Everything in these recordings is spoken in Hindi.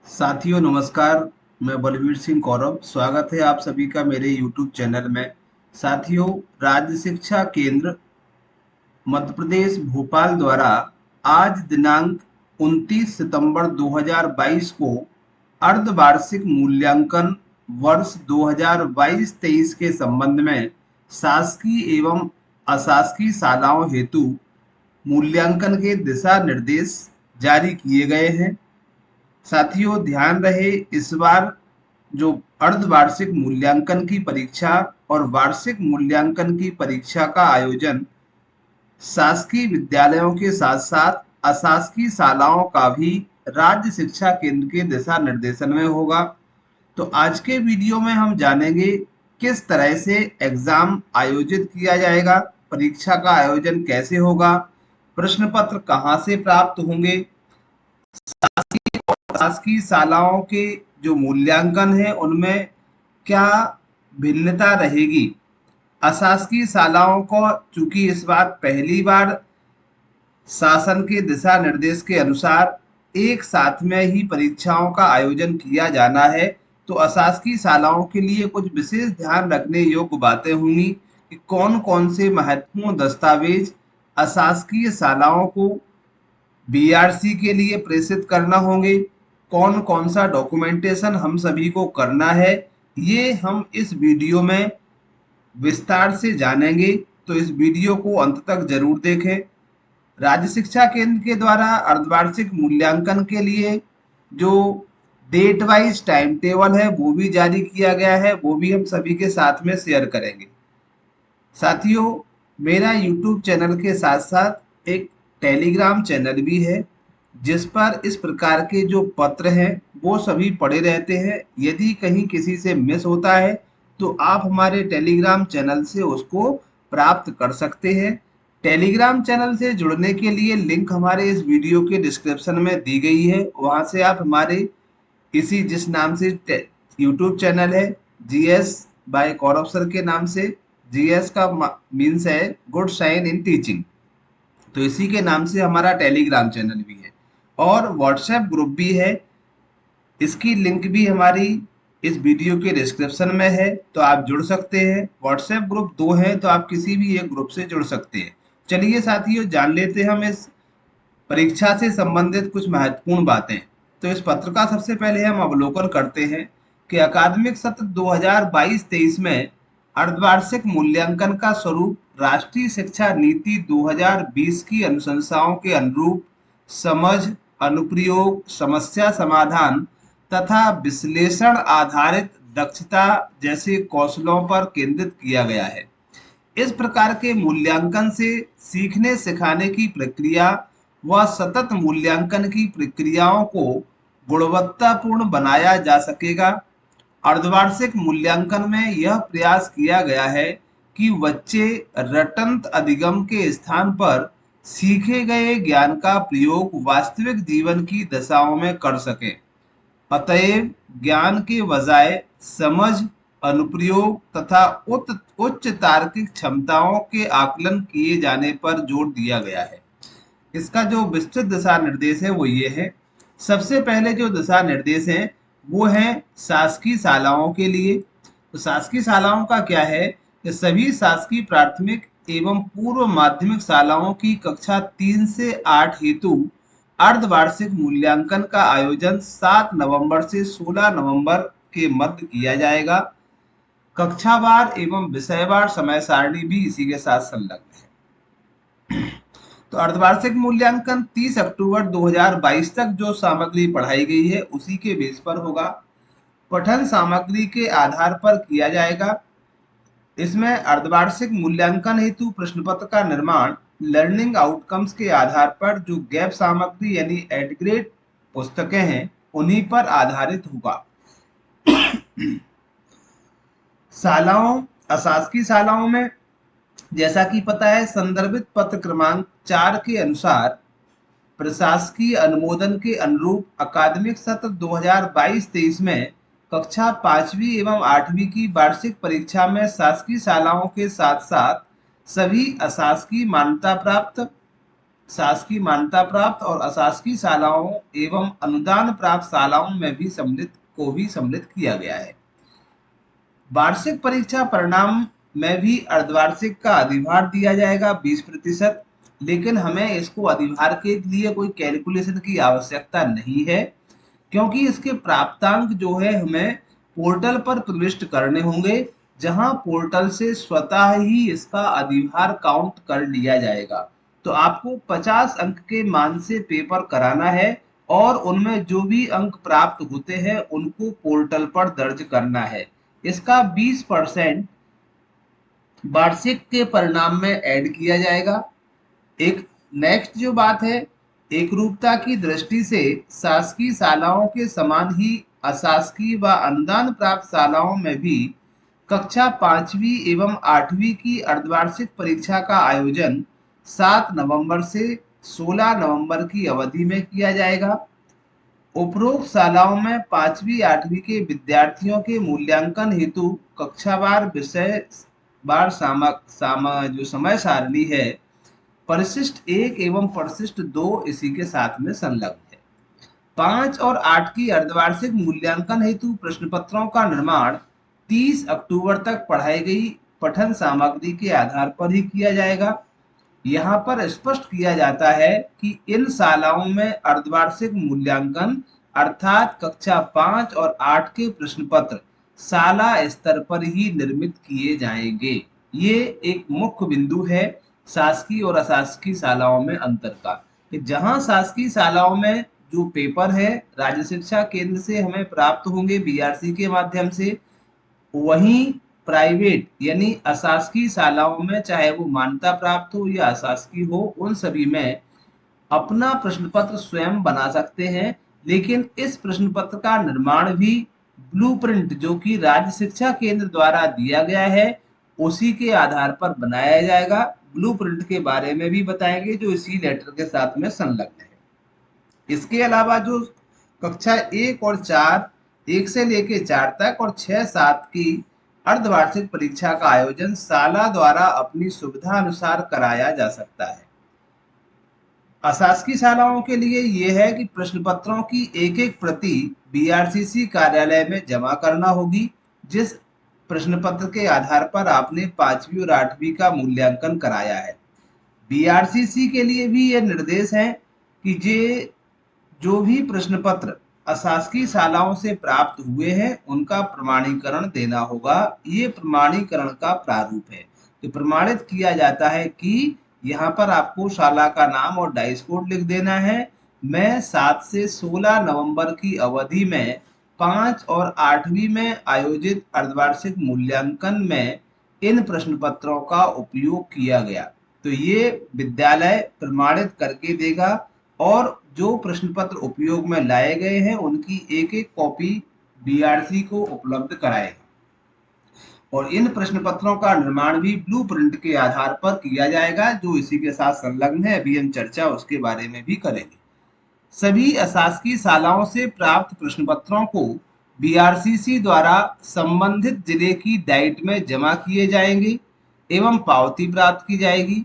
साथियों नमस्कार। मैं बलवीर सिंह कौरव, स्वागत है आप सभी का मेरे YouTube चैनल में। साथियों, राज्य शिक्षा केंद्र मध्य प्रदेश भोपाल द्वारा आज दिनांक 29 सितंबर 2022 को अर्धवार्षिक मूल्यांकन वर्ष 2022-23 के संबंध में शासकीय एवं अशासकीय शालाओं हेतु मूल्यांकन के दिशा निर्देश जारी किए गए हैं। साथियों ध्यान रहे, इस बार जो अर्धवार्षिक मूल्यांकन की परीक्षा और वार्षिक मूल्यांकन की परीक्षा का आयोजन शासकीय विद्यालयों के साथ साथ अशासकीय शालाओं का भी राज्य शिक्षा केंद्र के दिशा निर्देशन में होगा। तो आज के वीडियो में हम जानेंगे किस तरह से एग्जाम आयोजित किया जाएगा, परीक्षा का आयोजन कैसे होगा, प्रश्न पत्र कहाँ से प्राप्त होंगे, शासकीय शालाओं के जो मूल्यांकन है उनमें क्या भिन्नता रहेगी। अशासकीय शालाओं को चूंकि इस बार पहली बार शासन के दिशा निर्देश के अनुसार एक साथ में ही परीक्षाओं का आयोजन किया जाना है, तो अशासकीय शालाओं के लिए कुछ विशेष ध्यान रखने योग्य बातें होंगी कि कौन कौन से महत्वपूर्ण दस्तावेज अशासकीय शालाओं को बीआरसी के लिए प्रेषित करना होंगे, कौन कौन सा डॉक्यूमेंटेशन हम सभी को करना है, ये हम इस वीडियो में विस्तार से जानेंगे। तो इस वीडियो को अंत तक जरूर देखें। राज्य शिक्षा केंद्र के द्वारा अर्धवार्षिक मूल्यांकन के लिए जो डेट वाइज टाइम टेबल है वो भी जारी किया गया है, वो भी हम सभी के साथ में शेयर करेंगे। साथियों, मेरा YouTube चैनल के साथ साथ एक टेलीग्राम चैनल भी है जिस पर इस प्रकार के जो पत्र हैं वो सभी पड़े रहते हैं। यदि कहीं किसी से मिस होता है तो आप हमारे टेलीग्राम चैनल से उसको प्राप्त कर सकते हैं। टेलीग्राम चैनल से जुड़ने के लिए लिंक हमारे इस वीडियो के डिस्क्रिप्शन में दी गई है, वहां से आप हमारे इसी जिस नाम से यूट्यूब चैनल है जीएस बाय कौरव सर के नाम से, जीएस का मीन्स है गुड साइन इन टीचिंग, तो इसी के नाम से हमारा टेलीग्राम चैनल भी है और व्हाट्सएप ग्रुप भी है। इसकी लिंक भी हमारी इस वीडियो के डिस्क्रिप्शन में है, तो आप जुड़ सकते हैं। व्हाट्सएप ग्रुप दो हैं तो आप किसी भी एक ग्रुप से जुड़ सकते हैं। चलिए साथियों, जान लेते हैं हम इस परीक्षा से संबंधित कुछ महत्वपूर्ण बातें। तो इस पत्र का सबसे पहले हम अवलोकन करते हैं कि अकादमिक सत्र 2022-23 में अर्धवार्षिक मूल्यांकन का स्वरूप राष्ट्रीय शिक्षा नीति 2020 की अनुशंसाओं के अनुरूप समझ, अनुप्रयोग, समस्या समाधान तथा विश्लेषण आधारित दक्षता जैसे कौशलों पर केंद्रित किया गया है। इस प्रकार के मूल्यांकन से सीखने सिखाने की प्रक्रिया व सतत मूल्यांकन की प्रक्रियाओं को गुणवत्तापूर्ण बनाया जा सकेगा। अर्धवार्षिक मूल्यांकन में यह प्रयास किया गया है कि बच्चे रटंत अधिगम के स्थान पर सीखे गए ज्ञान का प्रयोग वास्तविक जीवन की दशाओं में कर सकें। अतएव ज्ञान के बजाय समझ, अनुप्रयोग तथा उच्च तार्किक क्षमताओं के आकलन किए जाने पर जोर दिया गया है। इसका जो विस्तृत दिशा निर्देश है वो ये है। सबसे पहले जो दिशा निर्देश हैं वो है शासकीय शालाओं के लिए। तो शासकीय शालाओं का क्या है कि सभी शासकीय प्राथमिक एवं पूर्व माध्यमिक शालाओं की कक्षा 3 से 8 हेतु अर्धवार्षिक मूल्यांकन का आयोजन 7 नवंबर से 16 नवंबर के मध्य किया जाएगा। कक्षावार एवं विषयवार समय सारणी भी इसी के साथ संलग्न है। तो अर्धवार्षिक मूल्यांकन 30 अक्टूबर 2022 तक जो सामग्री पढ़ाई गई है उसी के बेस पर होगा। पठन सामग्री के आधार पर किया जाएगा। इसमें अर्धवार्षिक मूल्यांकन हेतु प्रश्न पत्र का निर्माण लर्निंग आउटकम्स के आधार पर जो गैप सामग्री यानी एड ग्रेड पुस्तकें हैं उन्हीं पर आधारित होगा। शालाओं, अशासकीय शालाओं में जैसा कि पता है संदर्भित पत्र क्रमांक 4 के अनुसार प्रशासकीय अनुमोदन के अनुरूप अकादमिक सत्र 2022-23 में कक्षा 5वीं एवं 8वीं की वार्षिक परीक्षा में शासकीय शालाओं के साथ साथ सभी अशासकीय मान्यता प्राप्त शासकीय मान्यता प्राप्त और अशासकीय शालाओं एवं अनुदान प्राप्त शालाओं में भी सम्मिलित किया गया है। वार्षिक परीक्षा परिणाम में भी अर्धवार्षिक का अधिभार दिया जाएगा 20%, लेकिन हमें इसको अधिभार के लिए कोई कैलकुलेशन की आवश्यकता नहीं है, क्योंकि इसके प्राप्तांक जो है हमें पोर्टल पर प्रविष्ट करने होंगे, जहां पोर्टल से स्वतः ही इसका अधिभार काउंट कर लिया जाएगा। तो आपको 50 अंक के मान से पेपर कराना है और उनमें जो भी अंक प्राप्त होते हैं उनको पोर्टल पर दर्ज करना है। इसका 20% वार्षिक के परिणाम में ऐड किया जाएगा। एक नेक्स्ट जो बात है, एकरूपता की दृष्टि से शासकीय शालाओं के समान ही अशासकीय व अनुदान प्राप्त शालाओं में भी कक्षा 5वीं एवं 8वीं की अर्धवार्षिक परीक्षा का आयोजन 7 नवंबर से 16 नवंबर की अवधि में किया जाएगा। उपरोक्त शालाओं में 5वीं 8वीं के विद्यार्थियों के मूल्यांकन हेतु कक्षावार विषय वार जो समय सारणी है, परिशिष्ट 1 एवं परिशिष्ट 2 इसी के साथ में संलग्न है। 5 और 8 की अर्धवार्षिक मूल्यांकन हेतु प्रश्न पत्रों का निर्माण 30 अक्टूबर तक पढ़ाई गई पठन सामग्री के आधार पर ही किया जाएगा। यहाँ पर स्पष्ट किया जाता है कि इन शालाओं में अर्धवार्षिक मूल्यांकन अर्थात कक्षा 5 और 8 के प्रश्न पत्र शाला स्तर पर ही निर्मित किए जाएंगे। ये एक मुख्य बिंदु है शासकीय और अशासकीय शालाओं में अंतर का, कि जहां शासकीय शालाओं में जो पेपर है राज्य शिक्षा केंद्र से हमें प्राप्त होंगे बीआरसी के माध्यम से, वहीं प्राइवेट यानी अशासकीय शालाओं में चाहे वो मान्यता प्राप्त हो या अशासकीय हो, उन सभी में अपना प्रश्न पत्र स्वयं बना सकते हैं। लेकिन इस प्रश्न पत्र का निर्माण भी ब्लूप्रिंट जो कि राज्य शिक्षा केंद्र द्वारा दिया गया है उसी के आधार पर बनाया जाएगा। ब्लूप्रिंट के बारे में भी बताएंगे जो इसी लेटर के साथ में संलग्न है। इसके अलावा जो कक्षा 1 और 4, 1 से लेके 4 तक और 6, 7 की अर्धवार्षिक परीक्षा का आयोजन शाला द्वारा अपनी सुविधा अनुसार कराया जा सकता है। अशासकीय शालाओं के लिए यह है कि प्रश्न पत्रों की एक एक प्रति बीआरसीसी कार्यालय में जमा करना होगी, जिस प्रश्न पत्र के आधार पर आपने 5वीं और 8वीं का मूल्यांकन कराया है। बीआरसीसी के लिए भी यह निर्देश है कि जो भी प्रश्न पत्र अशासकीय शालाओं से प्राप्त हुए हैं उनका प्रमाणीकरण देना होगा। ये प्रमाणीकरण का प्रारूप है, तो प्रमाणित किया जाता है कि यहाँ पर आपको शाला का नाम और डाइस कोड लिख देना है। मैं 7 से 16 नवंबर की अवधि में 5 और 8वीं में आयोजित अर्धवार्षिक मूल्यांकन में इन प्रश्न पत्रों का उपयोग किया गया, तो ये विद्यालय प्रमाणित करके देगा और जो प्रश्न पत्र उपयोग में लाए गए हैं उनकी एक एक कॉपी बीआरसी को उपलब्ध कराएगा। और इन प्रश्न पत्रों का निर्माण भी ब्लूप्रिंट के आधार पर किया जाएगा जो इसी के साथ संलग्न है। अभी हम चर्चा उसके बारे में भी करेंगे। सभी अशासकीय शालाओं से प्राप्त प्रश्न पत्रों को बीआरसीसी द्वारा संबंधित जिले की डाइट में जमा किए जाएंगे एवं पावती प्राप्त की जाएगी।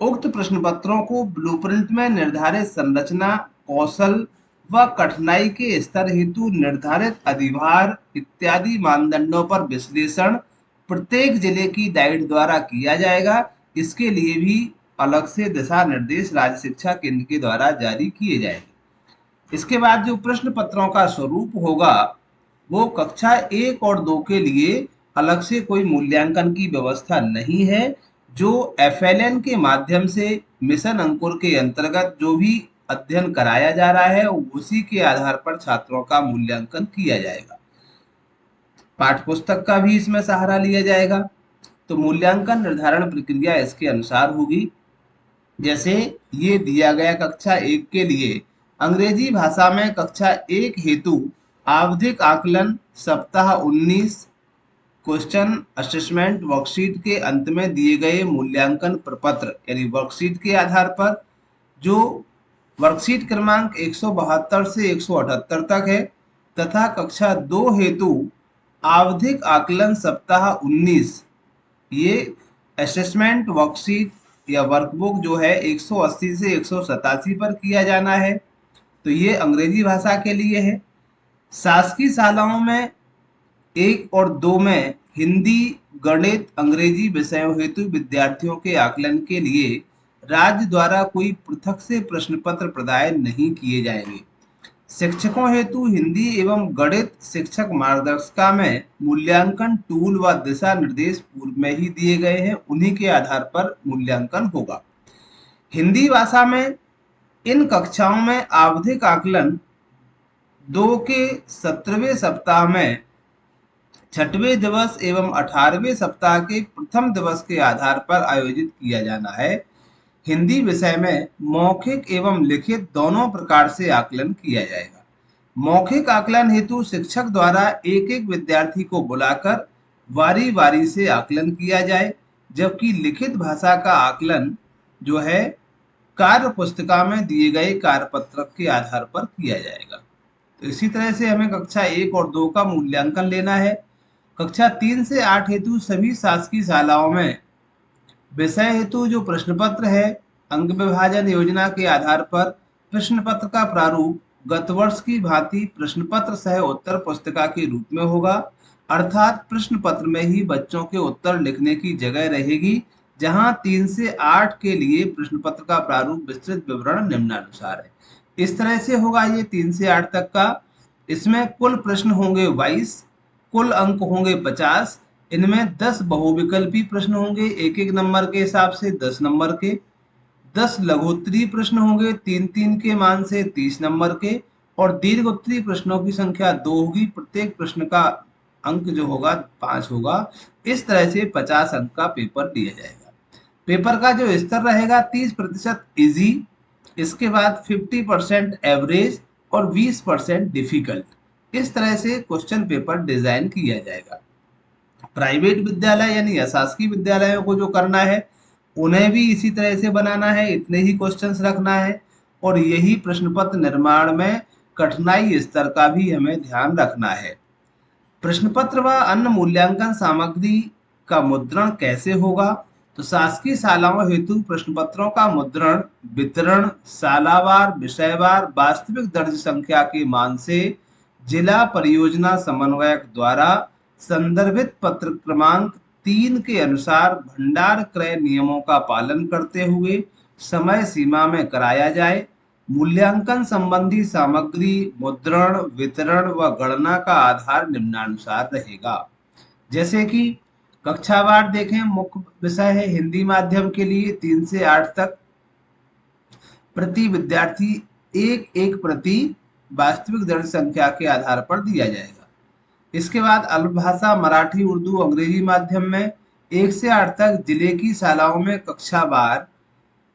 उक्त प्रश्न पत्रों को ब्लूप्रिंट में निर्धारित संरचना, कौशल व कठिनाई के स्तर हेतु निर्धारित अधिभार इत्यादि मानदंडों पर विश्लेषण प्रत्येक जिले की डाइट द्वारा किया जाएगा। इसके लिए भी अलग से दिशा निर्देश राज्य शिक्षा केंद्र के द्वारा जारी किए जाएंगे। इसके बाद जो प्रश्न पत्रों का स्वरूप होगा वो कक्षा 1 और 2 के लिए अलग से कोई मूल्यांकन की व्यवस्था नहीं है। जो एफएलएन के माध्यम से मिशन अंकुर के अंतर्गत जो भी अध्ययन कराया जा रहा है उसी के आधार पर छात्रों का मूल्यांकन किया जाएगा। पाठ्यपुस्तक का भी इसमें सहारा लिया जाएगा। तो मूल्यांकन निर्धारण प्रक्रिया इसके अनुसार होगी। जैसे ये दिया गया कक्षा 1 के लिए अंग्रेजी भाषा में कक्षा 1 हेतु आवधिक आकलन सप्ताह 19 क्वेश्चन असेसमेंट वर्कशीट के अंत में दिए गए मूल्यांकन प्रपत्र यानी वर्कशीट के आधार पर जो वर्कशीट क्रमांक 172 से 178 तक है, तथा कक्षा 2 हेतु आवधिक आकलन सप्ताह 19 ये असेसमेंट वर्कशीट या वर्कबुक जो है 180 से 187 पर किया जाना है। तो ये अंग्रेजी भाषा के लिए है। शासकीय शालाओं में 1 और 2 में हिंदी, गणित, अंग्रेजी विषयों हेतु विद्यार्थियों के आकलन के लिए राज्य द्वारा कोई पृथक से प्रश्न पत्र प्रदान नहीं किए जाएंगे। शिक्षकों हेतु हिंदी एवं गणित शिक्षक मार्गदर्शिका में मूल्यांकन टूल व दिशा निर्देश पूर्व में ही दिए गए हैं, उन्हीं के आधार पर मूल्यांकन होगा। हिंदी भाषा में इन कक्षाओं में आवधिक आकलन 2 के 17वें सप्ताह में 6वें दिवस एवं 18वें सप्ताह के प्रथम दिवस के आधार पर आयोजित किया जाना है। हिंदी विषय में मौखिक एवं लिखित दोनों प्रकार से आकलन किया जाएगा। मौखिक आकलन हेतु शिक्षक द्वारा एक एक विद्यार्थी को बुलाकर वारी वारी से आकलन किया जाए, जबकि लिखित भाषा का आकलन जो है कार्य पुस्तिका में दिए गए कार्यपत्रक के आधार पर किया जाएगा। तो इसी तरह से हमें कक्षा 1 और 2 का मूल्यांकन लेना है। कक्षा 3 से 8 हेतु सभी शासकीय शालाओं में विषय हेतु जो प्रश्न पत्र है, अंक विभाजन योजना के आधार पर प्रश्न पत्र का प्रारूप गत वर्ष की भांति प्रश्न पत्र सह उत्तर पुस्तिका के रूप में होगा, अर्थात प्रश्न पत्र में ही बच्चों के उत्तर लिखने की जगह रहेगी, जहां 3 से 8 के लिए प्रश्न पत्र का प्रारूप विस्तृत विवरण निम्नानुसार है। इस तरह से होगा ये 3 से 8 तक का। इसमें कुल प्रश्न होंगे 22, कुल अंक होंगे 50। इनमें 10 बहुविकल्पी प्रश्न होंगे, एक एक नंबर के हिसाब से 10 नंबर के। 10 लघुत्तरीय प्रश्न होंगे 3-3 के मान से 30 नंबर के, और दीर्घोत्तरीय प्रश्नों की संख्या 2 होगी। प्रत्येक प्रश्न का अंक जो होगा 5 होगा। इस तरह से 50 अंक का पेपर दिया जाएगा। पेपर का जो स्तर रहेगा 30% इजी, इसके बाद 50% एवरेज और 20% डिफिकल्ट। इस तरह से क्वेश्चन पेपर डिजाइन किया जाएगा। प्राइवेट विद्यालय यानी अशासकीय विद्यालयों को जो करना है उन्हें भी इसी तरह से बनाना है, इतने ही क्वेश्चंस रखना है, और यही प्रश्न पत्र निर्माण में कठिनाई स्तर का भी हमें ध्यान रखना है। प्रश्न पत्र व अन्य मूल्यांकन सामग्री का मुद्रण कैसे होगा? तो शासकीय शालाओं हेतु प्रश्न पत्रों का मुद्रण वितरण शालावार विषयवार वास्तविक दर्ज संख्या के मान से जिला परियोजना समन्वयक द्वारा संदर्भित पत्र क्रमांक 3 के अनुसार भंडार क्रय नियमों का पालन करते हुए समय सीमा में कराया जाए। मूल्यांकन संबंधी सामग्री मुद्रण वितरण व गणना का आधार निम्नानुसार रहेगा। जैसे कि कक्षावार देखें, मुख्य विषय है हिंदी माध्यम के लिए 3 से 8 तक प्रति विद्यार्थी एक एक प्रति वास्तविक दर्ज संख्या के आधार पर दिया जाएगा। इसके बाद अल्प भाषा मराठी उर्दू अंग्रेजी माध्यम में 1 से 8 तक जिले की शालाओं में कक्षावार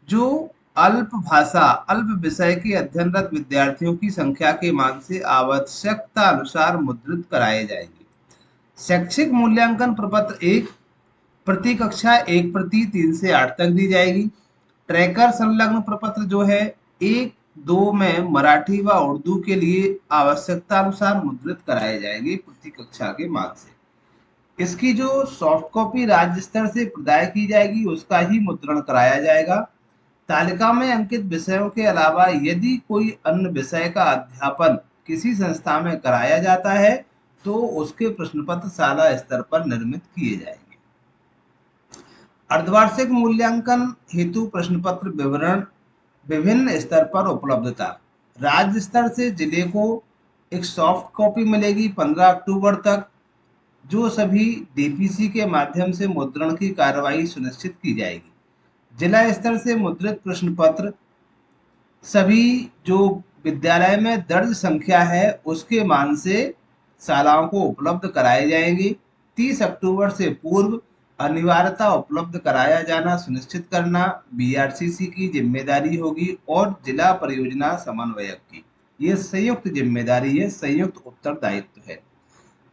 जो अल्प भाषा अल्प विषय के अध्ययनरत विद्यार्थियों की संख्या के मान से आवश्यकता अनुसार मुद्रित कराए जाएंगे। शैक्षिक मूल्यांकन प्रपत्र 1 प्रति कक्षा 1 प्रति 3 से 8 तक दी जाएगी। ट्रैकर संलग्न प्रपत्र जो है 1-2 में मराठी व उर्दू के लिए आवश्यकता अनुसार मुद्रित कराए जाएंगे प्रति कक्षा के मान से। इसकी जो सॉफ्ट कॉपी राज्य स्तर से प्रदाय की जाएगी उसका ही मुद्रण कराया जाएगा। तालिका में अंकित विषयों के अलावा यदि कोई अन्य विषय का अध्यापन किसी संस्था में कराया जाता है तो उसके प्रश्न पत्र शाला स्तर पर निर्मित किए जाएंगे। अर्धवार्षिक मूल्यांकन हेतु प्रश्न पत्र विवरण विभिन्न स्तर पर उपलब्धता। राज्य स्तर से जिले को एक सॉफ्ट कॉपी मिलेगी 15 अक्टूबर तक, जो सभी डीपीसी के माध्यम से मुद्रण की कार्रवाई सुनिश्चित की जाएगी। जिला स्तर से मुद्रित प्रश्न पत्र सभी जो विद्यालय में दर्ज संख्या है उसके मान से शालाओं को उपलब्ध कराए जाएंगे। 30 अक्टूबर से पूर्व अनिवार्यता उपलब्ध कराया जाना सुनिश्चित करना बीआरसीसी की जिम्मेदारी होगी और जिला परियोजना समन्वयक की। ये संयुक्त जिम्मेदारी है, संयुक्त उत्तरदायित्व है।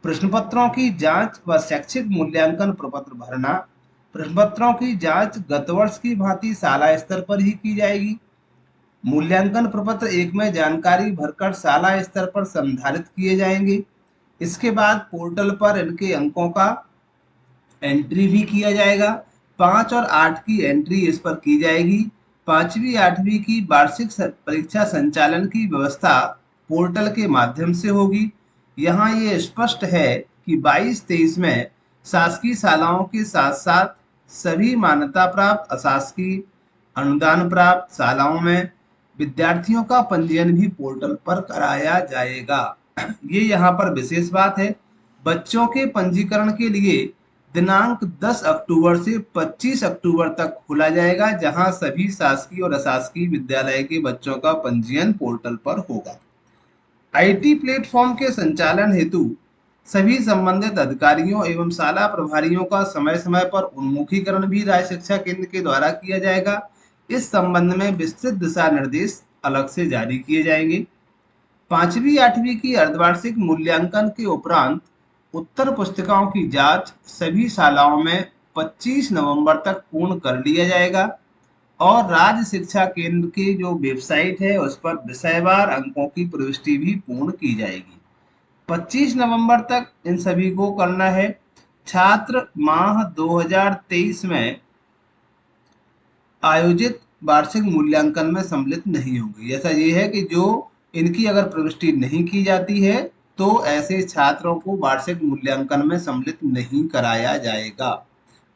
प्रश्न पत्रों की जांच व शैक्षिक मूल्यांकन प्रपत्र भरना। प्रश्न पत्रों की जांच गत वर्ष की भांति शाला स्तर पर ही की जाएगी। मूल्यांकन प्रपत्र 1 में जानकारी भरकर शाला स्तर पर संधारित किए जाएंगे। इसके बाद पोर्टल पर इनके अंकों का एंट्री भी किया जाएगा। 5 और 8 की एंट्री इस पर की जाएगी। 5वीं 8वीं की वार्षिक परीक्षा संचालन की व्यवस्था पोर्टल के माध्यम से होगी। यहाँ ये स्पष्ट है कि 22-23 में शासकीय शालाओं के साथ साथ सभी मान्यता प्राप्त अशासकीय अनुदान प्राप्त शालाओं में विद्यार्थियों का पंजीयन भी पोर्टल पर कराया जाएगा। ये यहाँ पर विशेष बात है। बच्चों के पंजीकरण के लिए दिनांक 10 अक्टूबर से 25 अक्टूबर तक खोला जाएगा, जहां सभी शासकीय और अशासकीय विद्यालय के बच्चों का पंजीयन पोर्टल पर होगा। आईटी प्लेटफॉर्म के संचालन हेतु सभी संबंधित अधिकारियों एवं शाला प्रभारियों का समय समय पर उन्मुखीकरण भी राज्य शिक्षा केंद्र के द्वारा किया जाएगा। इस संबंध में विस्तृत दिशा निर्देश अलग से जारी किए जाएंगे। 5वीं 8वीं की अर्धवार्षिक मूल्यांकन के उपरांत उत्तर पुस्तिकाओं की जांच सभी शालाओं में 25 नवंबर तक पूर्ण कर लिया जाएगा और राज्य शिक्षा केंद्र की जो वेबसाइट है उस पर विषयवार अंकों की प्रविष्टि भी पूर्ण की जाएगी। 25 नवंबर तक इन सभी को करना है। छात्र माह 2023 में आयोजित वार्षिक मूल्यांकन में सम्मिलित नहीं होंगे। ऐसा ये है कि जो इनकी अगर प्रविष्टि नहीं की जाती है तो ऐसे छात्रों को वार्षिक मूल्यांकन में सम्मिलित नहीं कराया जाएगा।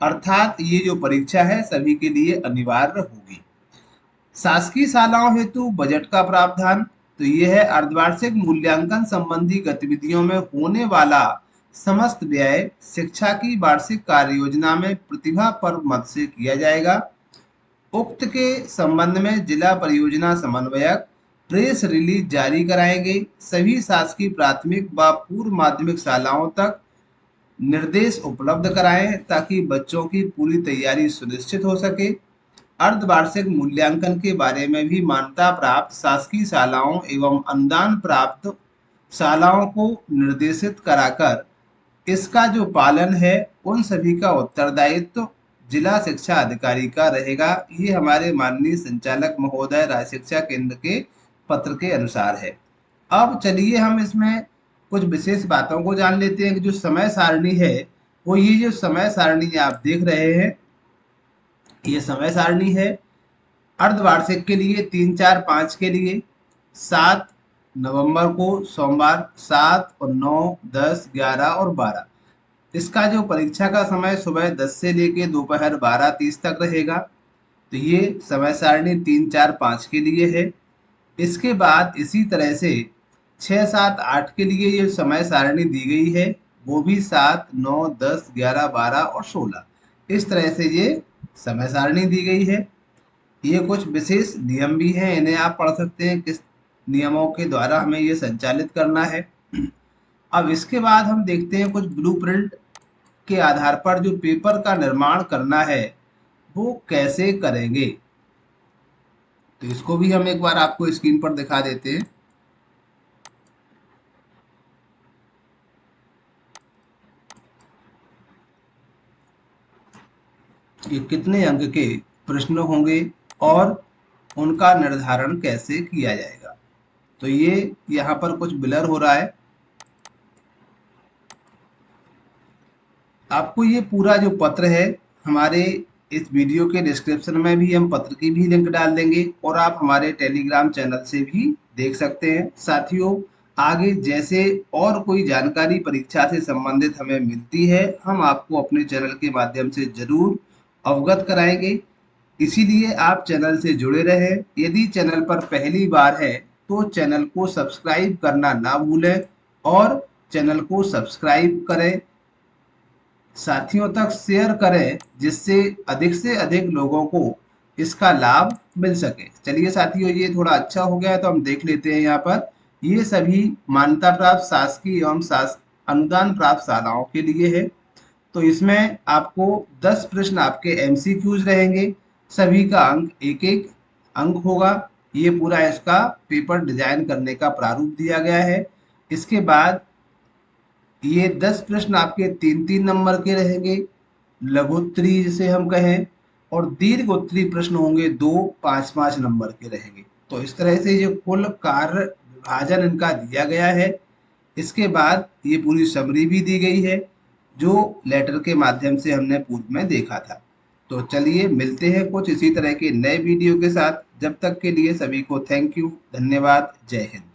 अर्थात ये जो परीक्षा है सभी के लिए अनिवार्य होगी। शासकीय शालाओं हेतु बजट का प्रावधान तो यह है अर्धवार्षिक मूल्यांकन संबंधी गतिविधियों में होने वाला समस्त व्यय शिक्षा की वार्षिक कार्य योजना में प्रतिभा पर मद से किया जाएगा। उक्त के संबंध में जिला परियोजना समन्वयक प्रेस रिलीज जारी कराएंगे। सभी शासकीय प्राथमिक व पूर्व माध्यमिक शालाओं तक निर्देश उपलब्ध कराएं ताकि बच्चों की पूरी तैयारी सुनिश्चित हो सके। अर्धवार्षिक मूल्यांकन के बारे में भी मान्यता प्राप्त शासकीय शालाओं एवं अनुदान प्राप्त शालाओं को निर्देशित कराकर इसका जो पालन है उन सभी का उत्तरदायित्व जिला शिक्षा अधिकारी का रहेगा। ये हमारे माननीय संचालक महोदय राज्य शिक्षा केंद्र के पत्र के अनुसार है। अब चलिए हम इसमें कुछ विशेष बातों को जान लेते हैं कि जो समय सारणी है वो ये जो समय सारणी आप देख रहे हैं ये समय सारणी है। अर्धवार्षिक के लिए 3, 4, 5 के लिए 7 नवंबर को सोमवार 7 और 9, 10, 11 और 12 इसका जो परीक्षा का समय सुबह 10 से लेके दोपहर 12:30 तक रहेगा। तो ये समय सारणी 3, 4, 5 के लिए है। इसके बाद इसी तरह से 6, 7, 8 के लिए ये समय सारणी दी गई है, वो भी 7, 9, 10, 11, 12 और 16 इस तरह से ये समय सारणी दी गई है। ये कुछ विशेष नियम भी हैं, इन्हें आप पढ़ सकते हैं किस नियमों के द्वारा हमें ये संचालित करना है। अब इसके बाद हम देखते हैं कुछ ब्लूप्रिंट के आधार पर जो पेपर का निर्माण करना है वो कैसे करेंगे। तो इसको भी हम एक बार आपको स्क्रीन पर दिखा देते हैं। ये कितने अंक के प्रश्न होंगे और उनका निर्धारण कैसे किया जाएगा। तो ये यहाँ पर कुछ ब्लर हो रहा है। आपको ये पूरा जो पत्र है हमारे इस वीडियो के डिस्क्रिप्शन में भी हम पत्र की भी लिंक डाल देंगे और आप हमारे टेलीग्राम चैनल से भी देख सकते हैं। साथियों आगे जैसे और कोई जानकारी परीक्षा से संबंधित हमें मिलती है हम आपको अपने चैनल के माध्यम से जरूर अवगत कराएंगे। इसीलिए आप चैनल से जुड़े रहें। यदि चैनल पर पहली बार है तो चैनल को सब्सक्राइब करना ना भूलें और चैनल को सब्सक्राइब करें, साथियों तक शेयर करें जिससे अधिक से अधिक लोगों को इसका लाभ मिल सके। चलिए साथियों ये थोड़ा अच्छा हो गया है तो हम देख लेते हैं। यहाँ पर ये सभी मान्यता प्राप्त शासकीय एवं अनुदान प्राप्त शालाओं के लिए है। तो इसमें आपको 10 प्रश्न आपके एमसीक्यूज रहेंगे, सभी का अंक 1-1 अंक होगा। ये पूरा इसका पेपर डिजाइन करने का प्रारूप दिया गया है। इसके बाद ये 10 प्रश्न आपके 3-3 नंबर के रहेंगे, लघुत्तरी जिसे हम कहें, और दीर्घ उत्तरी प्रश्न होंगे 2 5-5 नंबर के रहेंगे। तो इस तरह से ये कुल कार्य विभाजन इनका दिया गया है। इसके बाद ये पूरी समरी भी दी गई है जो लेटर के माध्यम से हमने पूर्व में देखा था। तो चलिए मिलते हैं कुछ इसी तरह के नए वीडियो के साथ। जब तक के लिए सभी को थैंक यू, धन्यवाद, जय हिंद।